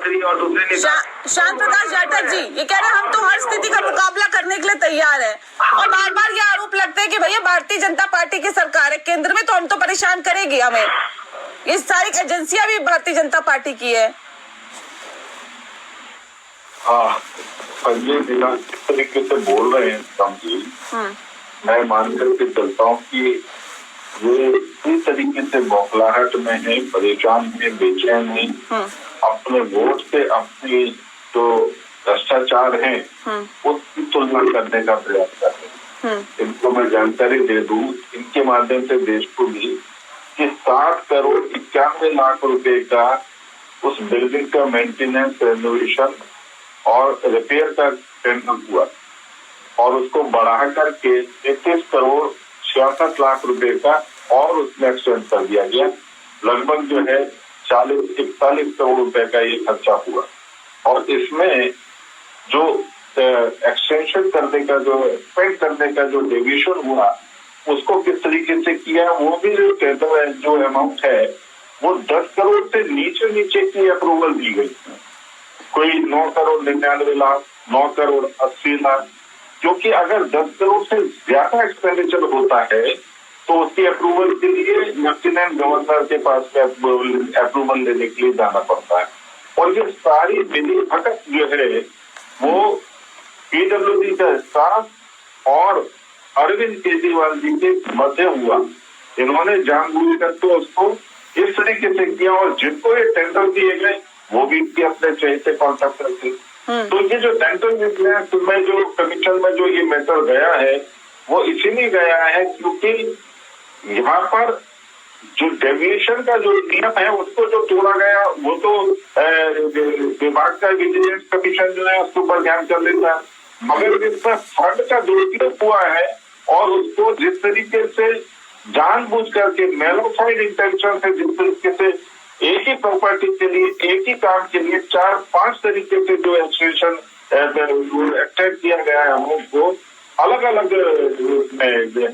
मुख्यमंत्री और दूसरे नेता श्याम प्रकाश जाटव जी ये कह रहे हैं हम तो हर स्थिति का मुकाबला करने के लिए तैयार है, और बार बार ये आरोप लगता है कि भैया भारतीय जनता पार्टी की सरकार है केंद्र में, तो हम तो परेशान करेगी हमें। ये सारी एजेंसियां भी भारतीय जनता पार्टी की है। हाँ, ये बिना किस तरीके से बोल रहे हैं राम जी, मैं मान करके चलता हूँ कि ये इस तरीके से बौखलाहट में है, परेशान है, बेचैन है, अपने वोट से अपनी जो भ्रष्टाचार है उसकी तुलना करने का प्रयास कर रहे हैं। इनको मैं जानकारी दे दूं इनके माध्यम से देश को भी कि 60,91,00,000 रुपए का उस बिल्डिंग का मेंटेनेंस, रेनोवेशन और रिपेयर का टेंडर हुआ और उसको बढ़ा करके 33,66,00,000 रुपए का और उसमें एक्सटेंड कर दिया गया। लगभग जो है 40-41 करोड़ रुपए का ये खर्चा हुआ और इसमें जो एक्सटेंशन करने का, जो एक्सपेंड करने का जो डेविएशन हुआ उसको किस तरीके से किया, वो भी जो अमाउंट है वो 10 करोड़ से नीचे की अप्रूवल दी गई। कोई 9,99,00,000, 9,80,00,000, क्योंकि अगर 10 करोड़ से ज्यादा एक्सपेंडिचर होता है तो उसकी अप्रूवल के लिए लेफ्टिनेंट गवर्नर के पास अप्रूवल लेने के लिए जाना पड़ता है। और ये सारी विधि भटक जो है वो पीडब्ल्यूडी का स्टाफ और अरविंद केजरीवाल जी के मध्य हुआ। इन्होंने जानबूझकर तो उसको इस तरीके से किया और जिनको ये टेंडर दिए गए वो भी अपने चहेते कॉन्ट्रैक्टर थे। तो ये जो टेंडर में जो कमीशन में जो ये मैटर गया है वो इसीलिए गया है क्योंकि यहाँ पर जो डेविएशन का जो नियम है उसको जो तोड़ा गया वो तो विभाग का विजिलेंस कमीशन जो है उसके ऊपर ध्यान कर लेता है, मगर इसमें फंड का दुरुपयोग हुआ है और उसको जिस तरीके से जानबूझ करके मेलोफाइड इंटेंशन से जिस तरीके से एक ही प्रॉपर्टी के लिए, एक ही काम के लिए 4-5 तरीके से जो एक्सटेंशन एक्सटेंड किया गया है अमाउंट को अलग अलग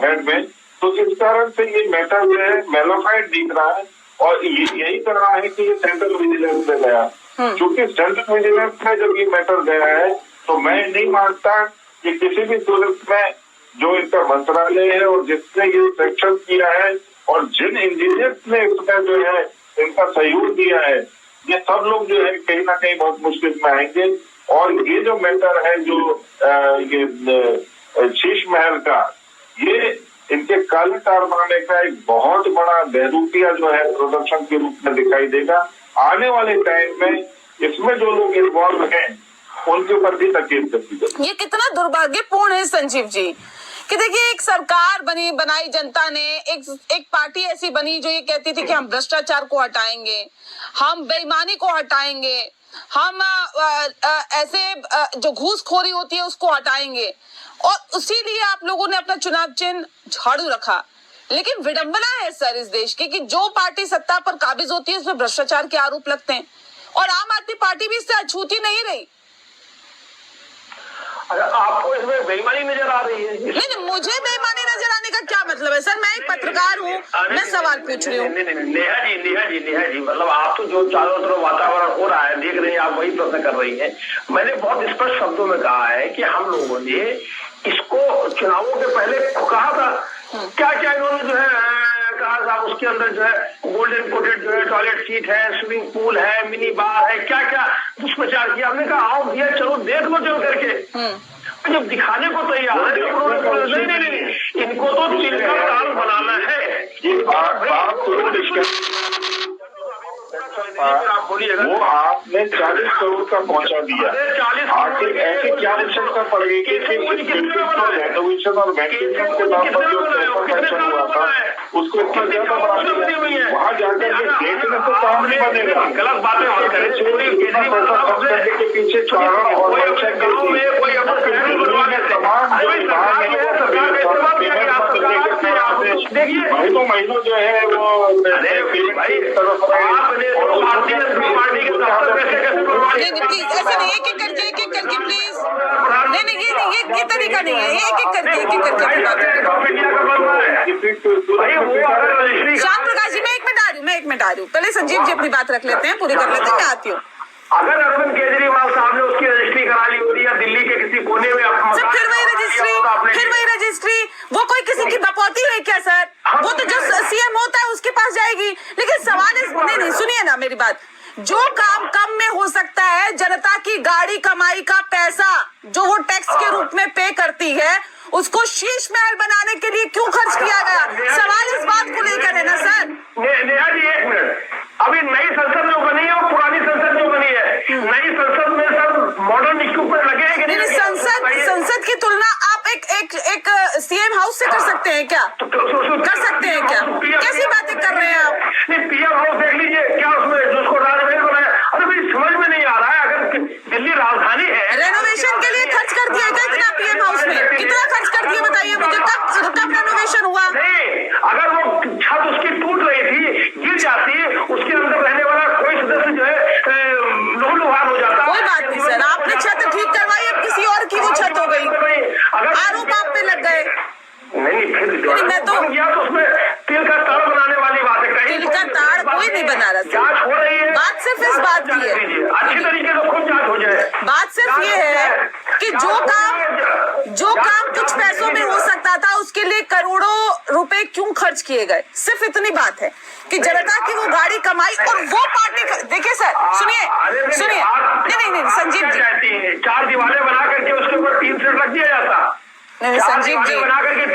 हेड में, तो इस कारण से ये मैटर जो है मेलोफाइड दिख रहा है और यही कर रहा है कि ये सेंट्रल विजिलेंस में गया। क्योंकि सेंट्रल विजिलेंस में जब ये मैटर गया है तो मैं नहीं मानता कि किसी भी सूरत में जो इनका मंत्रालय है और जिसने ये सेक्शन किया है और जिन इंजीनियर्स ने इसमें जो है इनका सहयोग दिया है, ये सब लोग जो है कहीं ना कहीं बहुत मुश्किल में आएंगे। और ये जो मैटर है जो ये शीश महल का, ये इनके काले कारनामे का एक बहुत बड़ा बहरूपिया जो है प्रोडक्शन के रूप में दिखाई देगा। आने वाले टाइम में इसमें जो लोग इन्वॉल्व हैं उनके ऊपर भी तकीद करती है। ये कितना दुर्भाग्यपूर्ण है संजीव जी कि देखिए एक सरकार बनाई जनता ने, एक पार्टी ऐसी बनी जो ये कहती थी कि हम भ्रष्टाचार को हटाएंगे, हम बेईमानी को हटाएंगे, हम ऐसे जो घूसखोरी होती है उसको हटाएंगे, और उसीलिए आप लोगों ने अपना चुनाव चिन्ह झाड़ू रखा। लेकिन विडंबना है सर इस देश की कि जो पार्टी सत्ता पर काबिज होती है उसमें भ्रष्टाचार के आरोप लगते हैं और आम आदमी पार्टी भी इससे अछूती नहीं रही। आपको इसमें बेईमानी नजर आ रही है? नहीं, मुझे बेईमानी नजर आने का क्या मतलब है सर? मैं एक पत्रकार हूँ, मैं सवाल पूछ रही हूँ। नेहा जी मतलब आप तो जो चारों तरफ वातावरण हो रहा है देख रहे हैं, आप वही प्रश्न कर रही हैं। मैंने बहुत स्पष्ट शब्दों में कहा है कि हम लोगों ने इसको चुनावों के पहले कहा था, क्या क्या इन्होंने जो है कहा था, उसके अंदर जो है गोल्डन कोटेड जो है टॉयलेट सीट है, स्विमिंग पूल है, मिनी बार है, क्या क्या दुष्प्रचार किया। हमने कहा आओ भैया चलो देख लो चल करके, जब दिखाने को तैयार है नहीं, इनको तो चिल का ताल बनाना आप बोलिएगा वो आपने 40 करोड़ का पहुंचा दिया। आखिर ऐसे क्या आवश्यकता पड़ेगी कि रेनोवेशन और मेंटेनेंस के नाम पर जो पैसा हुआ था उसको इतना ज्यादा बढ़ा दिया, वहाँ जाकर के देखने से काम नहीं बनेगा। गलत बातें करने के पीछे कारण और महीनों महीनों जो है वो ऐसे नहीं, एक एक करके प्लीज। नहीं ये तरीका नहीं है, एक एक करके श्याम प्रकाश जी मैं एक मिनट आ रही हूँ, पहले संजीव जी अपनी बात रख लेते हैं, पूरी कर लेते हैं, मैं आती हूँ। अगर अरविंद केजरीवाल साहब ने उसकी रजिस्ट्री करा ली होती या दिल्ली के किसी कोने में सर फिर वही रजिस्ट्री वो कोई किसी की बपौती है क्या सर? वो तो जो सीएम होता है उसके पास जाएगी। लेकिन सवाल नहीं सुनिए ना मेरी बात, जो काम कम में हो सकता है, जनता की गाड़ी कमाई का पैसा जो वो टैक्स के रूप में पे करती है, उसको शीश महल बनाने के लिए क्यों खर्च किया गया? सवाल इस बात को लेकर है ना सर। नेहा जी एक मिनट, अभी नई संसद जो बनी है और पुरानी संसद जो बनी है, नई संसद में सब मॉडर्न इक्विपमेंट लगे हैं कि नहीं? संसद की तुलना आप एक सीएम हाउस से कर सकते हैं क्या? कर सकते हैं क्या? कैसी बातें कर रहे हैं आप? नहीं, पीएम हाउस देख लीजिए, क्या उसमें जिसको राजमहल बनाया, अरे भाई समझ में नहीं आ रहा है। अगर दिल्ली राजधानी है, रेनोवेशन के लिए खर्च कर दिया क्या इतना पीएम हाउस में? कितना खर्च कर दिया बताइए मुझे, कब रेनोवेशन हुआ? नहीं, अगर वो छत उसकी टूट रही थी, गिर जाती, उसके अंदर रहने वाला कोई सदस्य जो है लहूलुहान हो जाता। कोई बात नहीं सर, आपने छत ठीक करवाई, अब किसी और की वो छत हो गई, आरोप आप पे लग गए। नहीं फिर मैं तो गया तो उसमें तिल का तार बनाने वाली बात है। तिल का तार कोई नहीं बना रहा। जांच हो रही है, बात सिर्फ इस बात की है, अच्छी तरीके से खुद जांच हो जाए। बात सिर्फ ये है कि जो काम कुछ पैसों में हो सकता था उसके लिए करोड़ों रुपए क्यों खर्च किए गए, सिर्फ इतनी बात है कि जनता की वो गाड़ी कमाई और वो पार्टी। देखिए सर सुनिए नहीं संजीव जी, 4 दीवारें बना करके उसके ऊपर 3 सेट रख दिया जाता। नहीं संजीव जी,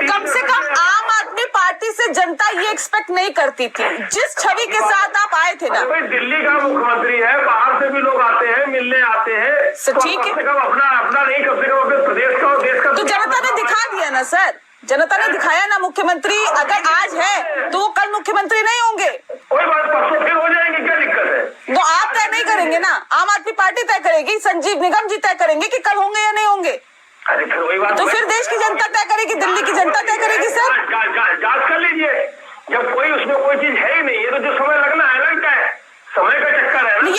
कम से कम आम आदमी पार्टी से जनता ये एक्सपेक्ट नहीं करती थी जिस छवि के साथ आप आए थे ना। भाई दिल्ली का मुख्यमंत्री है, बाहर से भी लोग आते हैं, मिलने आते हैं, तो ठीक है, अपना नहीं, कम से कम अपने प्रदेश का और देश का। तो जनता ने दिखा दिया ना सर, जनता ने दिखाया ना। मुख्यमंत्री अगर आज है तो वो कल मुख्यमंत्री नहीं होंगे। कोई बात, परसों फिर हो जाएंगे, क्या दिक्कत है? वो आप तय नहीं करेंगे ना, आम आदमी पार्टी तय करेगी, संजीव निगम जी तय करेंगे कि कल होंगे या नहीं होंगे। अरे फिर वही बात, तो फिर देश की जनता तय करेगी, दिल्ली की जनता तय करेगी सर। जांच कर लीजिए, जब कोई उसमें कोई चीज है ही नहीं, ये तो जो समय लगना है लगता है, समय का चक्कर है ना।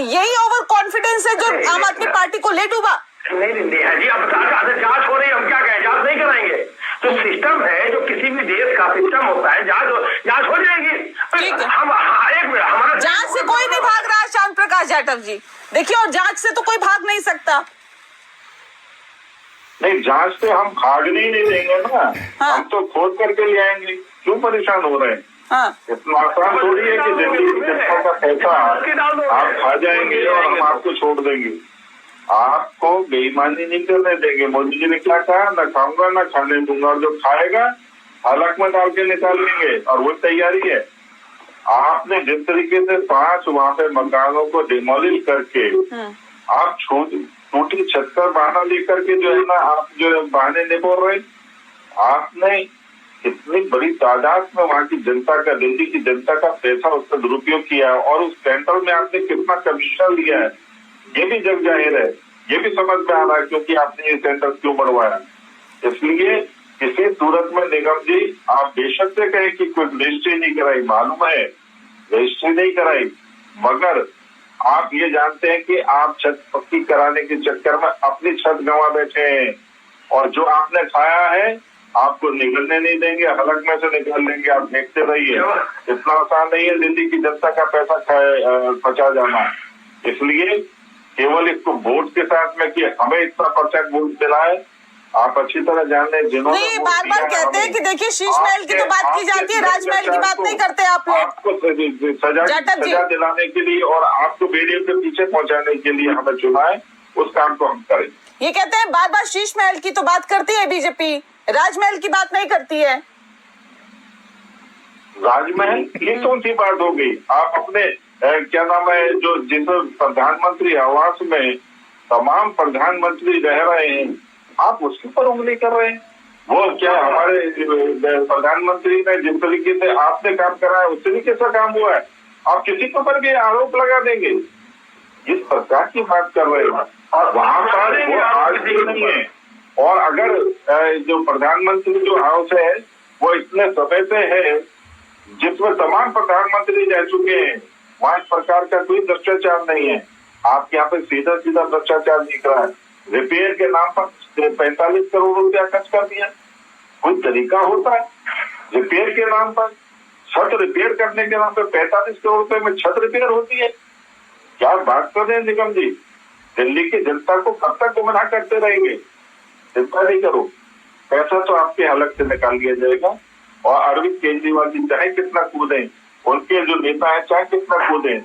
यही ओवर कॉन्फिडेंस है जो आम आदमी पार्टी को ले डूबा। नहीं नेहा जी, अब जांच हो रही है, हम क्या कहें, जांच नहीं कराएंगे? जो सिस्टम है, जो किसी भी देश का सिस्टम होता है, जांच हो जाएगी। ठीक है, हम एक मिनट, हमारा जांच से कोई नहीं भाग रहा श्याम प्रकाश जाटव जी, देखिए, और जांच से तो कोई भाग नहीं सकता। नहीं, जांच से हम भागने ही नहीं देंगे ना। हाँ। हम तो खोद करके ले आएंगे, क्यों परेशान हो रहे हैं? हाँ। इतना आसान थोड़ी है कि दिल्ली की जनता का पैसा आप खा जाएंगे और हम आपको छोड़ देंगे। आपको बेईमानी नहीं करने देंगे। मोदी जी ने क्या कहा, न खाऊंगा न खाने दूंगा, और जो खाएगा हलक में डाल के निकाल लेंगे, और वो तैयारी है। आपने जिस तरीके से 5 वहां पे मकानों को डिमोलिश करके आप टूटी छत पर बहाना लेकर के जो है ना, आप जो बहाने नहीं बोल रहे, आपने इतनी बड़ी तादाद में वहां की जनता का, दिल्ली की जनता का पैसा उसका दुरुपयोग किया, और उस सेंटर में आपने कितना कमीशन लिया है ये भी जग जाहिर है, ये भी समझ में आ रहा है, क्योंकि आपने ये सेंटर क्यों बढ़वाया। इसलिए किसी सूरत में निगम जी, आप बेशक से कहें कि कोई रजिस्ट्री नहीं कराई, मालूम है रजिस्ट्री नहीं कराई, मगर आप ये जानते हैं कि आप छत पक्की कराने के चक्कर में अपनी छत गंवा बैठे हैं, और जो आपने खाया है आपको निकलने नहीं देंगे, हलक में से निकाल लेंगे। आप देखते रहिए, इतना आसान नहीं है दिल्ली की जनता का पैसा पचा जाना। इसलिए केवल इसको वोट के साथ में कि हमें इतना % वोट दिलाए, आप अच्छी तरह जान रहे हैं। जिन्होंने बार बार कहते हैं कि देखिए शीश महल की तो बात की जाती है, राजमहल की बात नहीं करते आप लोग। आपको सजा दिलाने के लिए और आपको बेड़ियों के पीछे पहुंचाने के लिए हमें चुना है, उस काम को हम करें। ये कहते हैं बार बार शीश महल की तो बात करती है बीजेपी, राजमहल की बात नहीं करती है। राजमहल ये कौन सी बात हो गई? आप अपने क्या नाम है, जो जिस प्रधानमंत्री आवास में तमाम प्रधानमंत्री रह रहे हैं, आप उसके पर उंगली कर रहे हैं। वो क्या हमारे प्रधानमंत्री ने जिस तरीके से आपने काम करा है उस तरीके से काम हुआ है, आप किसी के ऊपर भी आरोप लगा देंगे? इस प्रकार की बात कर रहे हैं, और वहां पर वो आज भी नहीं है। और अगर जो प्रधानमंत्री जो हाउस है वो इतने समय से है जिसमें तमाम प्रधानमंत्री रह चुके हैं, वहां इस प्रकार का कोई भ्रष्टाचार नहीं है। आपके यहाँ पे सीधा सीधा भ्रष्टाचार दिख रहा है। रिपेयर के नाम पर 45 करोड़ रुपया खर्च कर दिया, कोई तरीका होता है? रिपेयर के नाम पर, छत रिपेयर करने के नाम पर 45 करोड़ रुपए में छत रिपेयर होती है? क्या बात कर रहे हैं निगम जी? दिल्ली की जनता को कब तक गुमराह करते रहेंगे? चिंता नहीं करो, पैसा तो आपके हलक से निकाल लिया जाएगा। और अरविंद केजरीवाल जी चाहे कितना कूदें, उनके जो नेता है चाहे कितना कूदें,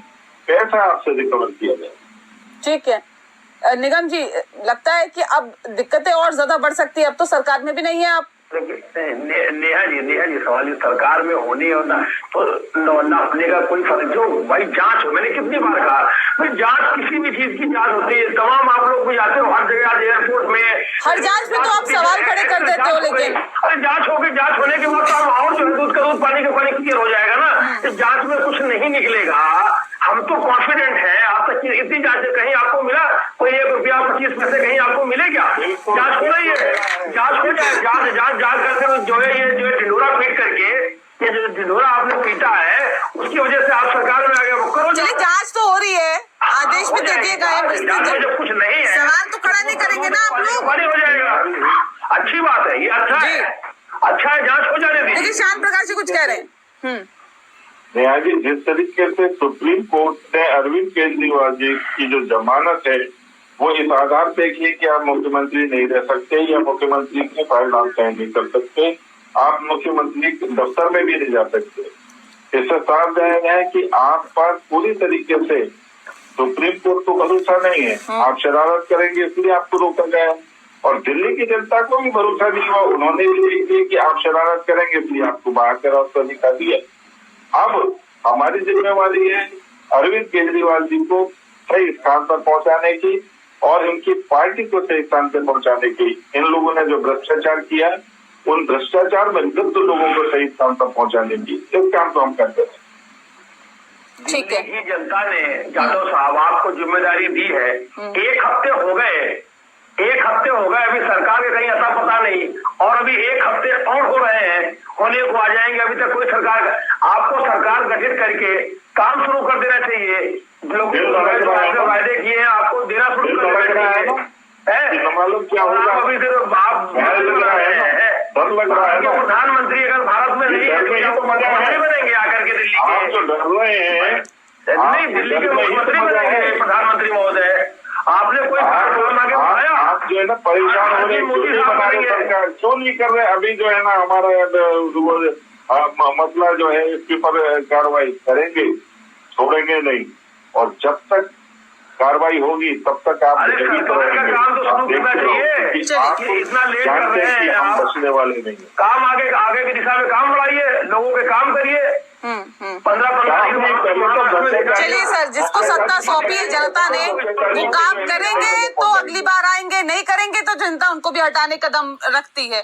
पैसा आपसे रिकवर किया जाएगा। ठीक है निगम जी, लगता है कि अब दिक्कतें और ज्यादा बढ़ सकती है, अब तो सरकार में भी नहीं है आप। नेहा जी सवाल सरकार में होनी है ना तो ना अपने का कोई फर्क, जो भाई जांच हो, मैंने कितनी बार कहा भाई जांच किसी भी चीज की जांच होती है, तमाम आप लोग भी जाते हो हर जगह, आज एयरपोर्ट में हर जांच में तो आप सवाल खड़े कर देते हो, लेकिन अरे जांच होगी, जांच होने के बाद तो और जो है दूध का दूध पानी का पानी क्लियर हो जाएगा ना। इस जांच में कुछ नहीं निकलेगा, हम तो कॉन्फिडेंट है। आप तक इतनी जांच कहीं आपको मिला कोई 1 रुपया 25 पैसे कहीं आपको मिले क्या? जांच हो रही है, जांच हो जाए, जांच करके जो है ये जो ढिंडोरा पीट करके ये जो ढिंडोरा आपने पीटा है उसकी वजह से आप सरकार में आ गए, वो करो। चलिए जांच तो हो रही है, आदेश भी दे दिए गए, जब कुछ नहीं है सवाल तो खड़ा नहीं करेंगे ना आप लोग। हो जाएगा, अच्छी बात है, ये अच्छा है, अच्छा है, जांच हो जाने दी। लेकिन शांत प्रकाश जी कुछ कह रहे हैं। नेहा जी, जिस तरीके से सुप्रीम कोर्ट ने अरविंद केजरीवाल जी की जो जमानत है वो इस आधार पे की कि आप मुख्यमंत्री नहीं रह सकते या मुख्यमंत्री की फाइल आप साइन नहीं कर सकते, आप मुख्यमंत्री के दफ्तर में भी नहीं जा सकते। इससे साफ जाहिर है कि आप पर पूरी तरीके से सुप्रीम कोर्ट को भरोसा नहीं है, आप शरारत करेंगे इसलिए आपको रोका गया। और दिल्ली की जनता को भी भरोसा नहीं हुआ, उन्होंने भी देखिए कि आप शरारत करेंगे इसलिए आपको बाहर का रास्ता दिखा दिया। अब हमारी जिम्मेवारी है अरविंद केजरीवाल जी को सही स्थान पर पहुंचाने की और इनकी पार्टी को सही स्थान पर पहुंचाने की। इन लोगों ने जो भ्रष्टाचार किया उन भ्रष्टाचार में लिप्त लोगों को सही स्थान पर पहुंचाने की, इस काम को हम करते हैं। ठीक है, दिल्ली की जनता ने यादव साहब आपको जिम्मेदारी दी है, 1 हफ्ते हो गए, 1 हफ्ते हो गए, अभी सरकार के कहीं अता पता नहीं, और अभी 1 हफ्ते और हो रहे हैं, होने को आ जाएंगे, अभी तक कोई सरकार, आपको सरकार गठित करके काम शुरू कर देना चाहिए। लोगों को वायदे किए हैं आपको देना शुरू कर देना चाहिए। मालूम क्या होगा, अभी सिर्फ आप प्रधानमंत्री अगर भारत में नहीं है तो मुख्यमंत्री बनेंगे आकर के दिल्ली के, जो डर रहे हैं नहीं दिल्ली के मुख्यमंत्री बनेंगे प्रधानमंत्री महोदय। आपने कोई काम आगे बढ़ाया? आप जो है ना परेशान हो रहे सरकार क्यों नहीं कर रहे? अभी जो है ना हमारा मसला जो है इसके पर कार्रवाई करेंगे, छोड़ेंगे नहीं, और जब तक कार्रवाई होगी तब तक आप काम तो शुरू करना चाहिए, इतना लेट कर रहे हैं आप, बचने वाले नहीं। काम आगे की दिशा में काम बढ़ाइए, लोगों के काम करिए। 15 चलिए सर, जिसको सत्ता सौंपी है जनता ने वो काम करेंगे तो अगली बार आएंगे, नहीं करेंगे तो जनता उनको भी हटाने कदम रखती है।